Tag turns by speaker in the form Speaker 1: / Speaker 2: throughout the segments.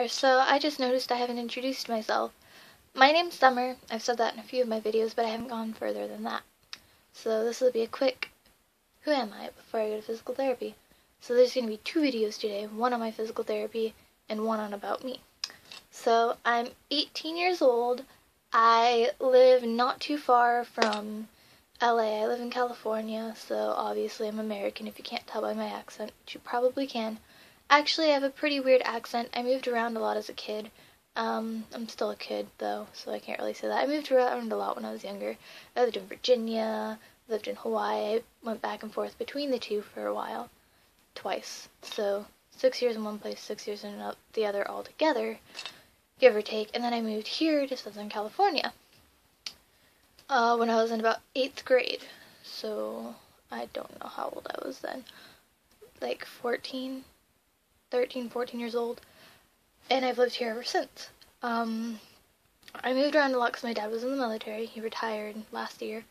Speaker 1: there. So I just noticed I haven't introduced myself. My name's Summer. I've said that in a few of my videos, but I haven't gone further than that. So this will be a quick who am I before I go to physical therapy. So there's going to be 2 videos today, one on my physical therapy and one on about me. So I'm 18 years old. I live not too far from LA. I live in California, so obviously I'm American if you can't tell by my accent, which you probably can. Actually, I have a pretty weird accent. I moved around a lot as a kid. I'm still a kid, though, so I can't really say that. I moved around a lot when I was younger. I lived in Virginia, lived in Hawaii. I went back and forth between the two for a while. Twice. So 6 years in one place, 6 years in the other altogether, give or take. And then I moved here to Southern California when I was in about 8th grade. So I don't know how old I was then. Like 13, 14 years old. And I've lived here ever since. I moved around a lot because my dad was in the military. He retired last year.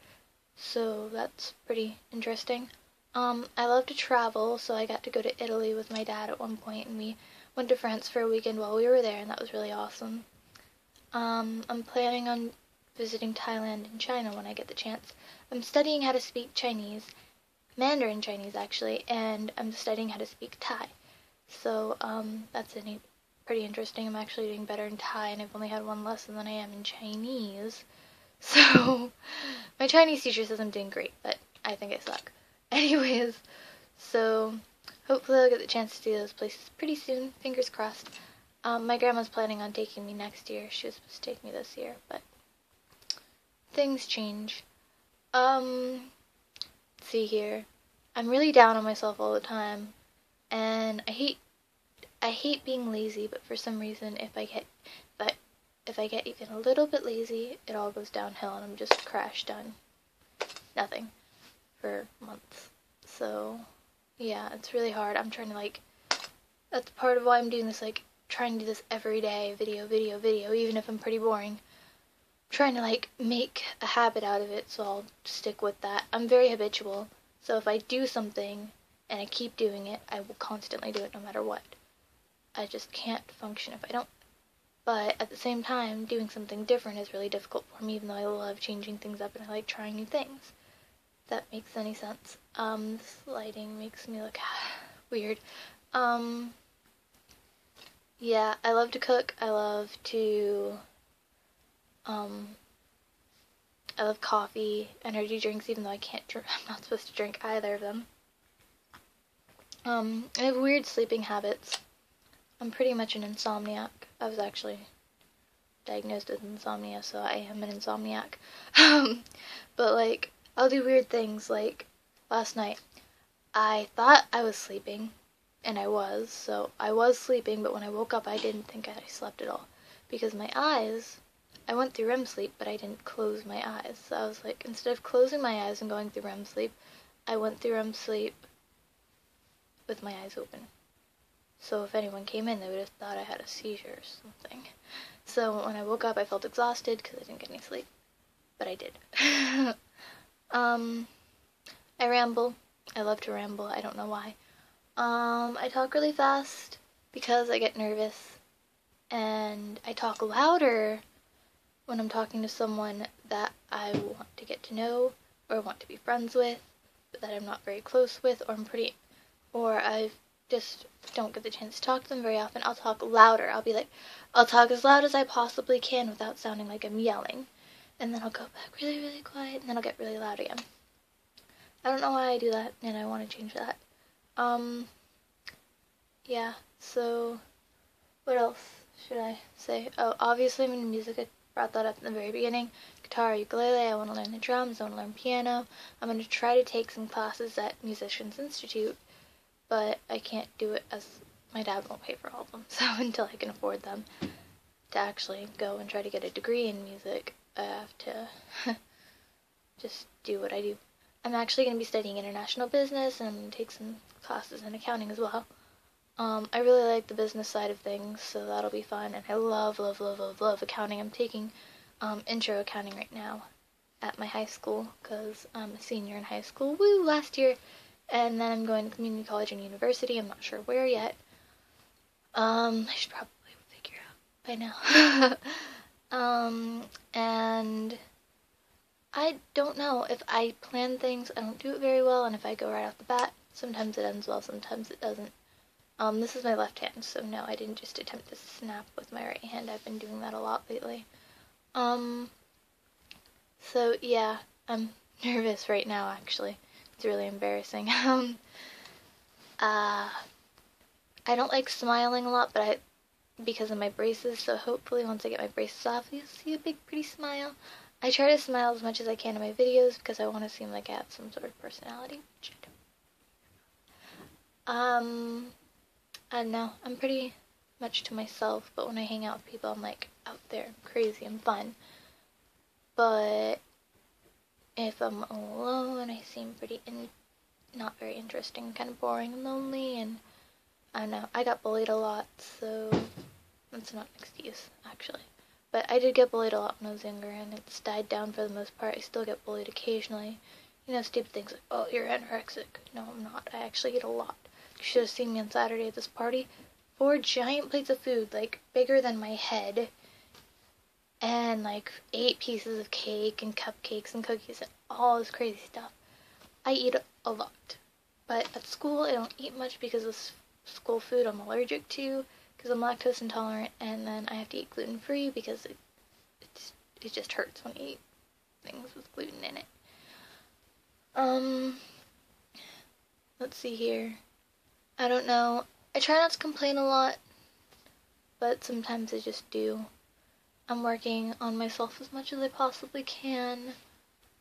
Speaker 1: So that's pretty interesting. I love to travel, so I got to go to Italy with my dad at one point, and we went to France for a weekend while we were there, and that was really awesome. I'm planning on visiting Thailand and China when I get the chance. I'm studying how to speak Chinese, Mandarin Chinese actually, and I'm studying how to speak Thai. So, that's pretty interesting. I'm actually doing better in Thai, and I've only had 1 lesson than I am in Chinese. So, my Chinese teacher says I'm doing great, but I think I suck. Anyways, so hopefully I'll get the chance to do those places pretty soon, fingers crossed. My grandma's planning on taking me next year. She was supposed to take me this year, but things change. Let's see here. I'm really down on myself all the time, and I hate being lazy, but for some reason if I get even a little bit lazy, it all goes downhill and I'm just crash done. Nothing. For months. So yeah, it's really hard. I'm trying to that's part of why I'm doing this, trying to do this every day, video, even if I'm pretty boring. I'm trying to make a habit out of it, so I'll stick with that. I'm very habitual, so if I do something and I keep doing it, I will constantly do it no matter what. I just can't function if I don't. But at the same time, doing something different is really difficult for me, even though I love changing things up and I like trying new things. If that makes any sense. This lighting makes me look weird. Yeah, I love to cook. I love I love coffee, energy drinks, even though I can't drink. I'm not supposed to drink either of them. I have weird sleeping habits. I'm pretty much an insomniac. I was actually diagnosed with insomnia, so I am an insomniac. But I'll do weird things, like last night. I thought I was sleeping, and I was, so I was sleeping, but when I woke up I didn't think I slept at all. Because my eyes, I went through REM sleep, but I didn't close my eyes. So I was instead of closing my eyes and going through REM sleep, I went through REM sleep with my eyes open. So if anyone came in, they would have thought I had a seizure or something. So when I woke up, I felt exhausted because I didn't get any sleep. But I did. I ramble. I love to ramble. I don't know why. I talk really fast because I get nervous. And I talk louder when I'm talking to someone that I want to get to know or want to be friends with, but that I'm not very close with, or I just don't get the chance to talk to them very often. I'll talk louder. I'll talk as loud as I possibly can without sounding like I'm yelling. And then I'll go back really, really quiet, and then I'll get really loud again. I don't know why I do that, and I want to change that. Yeah, so what else should I say? Oh, obviously I'm into music. I brought that up in the very beginning. Guitar, ukulele, I want to learn the drums, I want to learn piano. I'm going to try to take some classes at Musicians Institute, but I can't do it as my dad won't pay for all of them, so until I can afford them to actually go and try to get a degree in music, I have to just do what I do. I'm actually going to be studying international business, and I'm going to take some classes in accounting as well. I really like the business side of things, so that'll be fun, and I love accounting. I'm taking intro accounting right now at my high school, because I'm a senior in high school, woo, last year, and then I'm going to community college and university. I'm not sure where yet. I should probably figure by now. And I don't know, if I plan things, I don't do it very well, and if I go right off the bat, sometimes it ends well, sometimes it doesn't. This is my left hand, so no, I didn't just attempt to snap with my right hand. I've been doing that a lot lately. So yeah, I'm nervous right now, actually. It's really embarrassing. I don't like smiling a lot, but because of my braces, so hopefully once I get my braces off, you'll see a big, pretty smile. I try to smile as much as I can in my videos because I want to seem like I have some sort of personality, which I don't. I don't know, I'm pretty much to myself, but when I hang out with people, I'm like out there, crazy and fun. But if I'm alone, I seem pretty not very interesting, kind of boring and lonely, and I don't know, I got bullied a lot, so that's not an excuse, actually. But I did get bullied a lot when I was younger, and it's died down for the most part. I still get bullied occasionally. You know, stupid things like, oh, you're anorexic. No, I'm not. I actually eat a lot. You should have seen me on Saturday at this party. 4 giant plates of food, like, bigger than my head. And, like, 8 pieces of cake and cupcakes and cookies and all this crazy stuff. I eat a lot. But at school, I don't eat much because of school food I'm allergic to, because I'm lactose intolerant, and then I have to eat gluten-free because it just hurts when you eat things with gluten in it. Let's see here. I don't know. I try not to complain a lot, but sometimes I just do. I'm working on myself as much as I possibly can.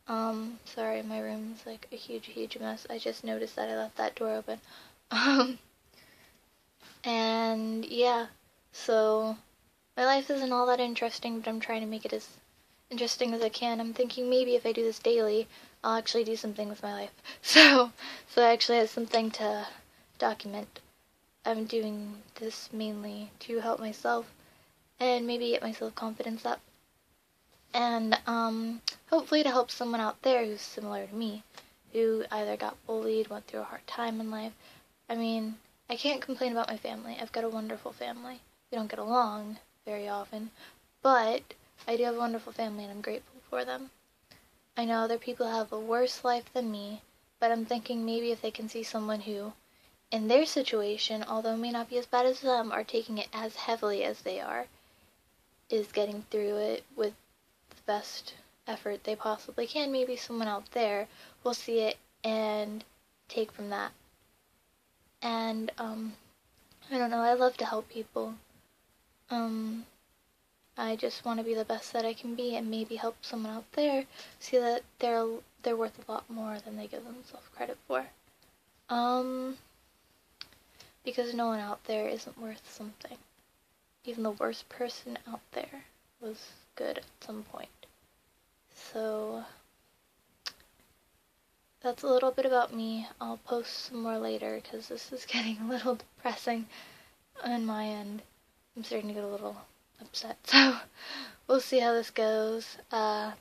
Speaker 1: Sorry, my room's like a huge mess. I just noticed that I left that door open. And yeah, so my life isn't all that interesting, but I'm trying to make it as interesting as I can. I'm thinking maybe if I do this daily, I'll actually do something with my life. So I actually have something to document. I'm doing this mainly to help myself and maybe get my self-confidence up. And hopefully to help someone out there who's similar to me, who either got bullied, went through a hard time in life. I mean, I can't complain about my family. I've got a wonderful family. We don't get along very often, but I do have a wonderful family and I'm grateful for them. I know other people have a worse life than me, but I'm thinking maybe if they can see someone who, in their situation, although it may not be as bad as them, are taking it as heavily as they are, is getting through it with the best effort they possibly can, maybe someone out there will see it and take from that. And, I don't know, I love to help people. I just want to be the best that I can be and maybe help someone out there see that they're worth a lot more than they give themselves credit for. Because no one out there isn't worth something. Even the worst person out there was good at some point. So that's a little bit about me. I'll post some more later because this is getting a little depressing on my end. I'm starting to get a little upset, so we'll see how this goes. I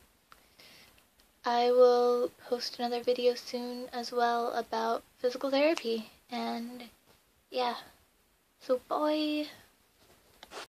Speaker 1: will post another video soon as well about physical therapy, and yeah, so bye.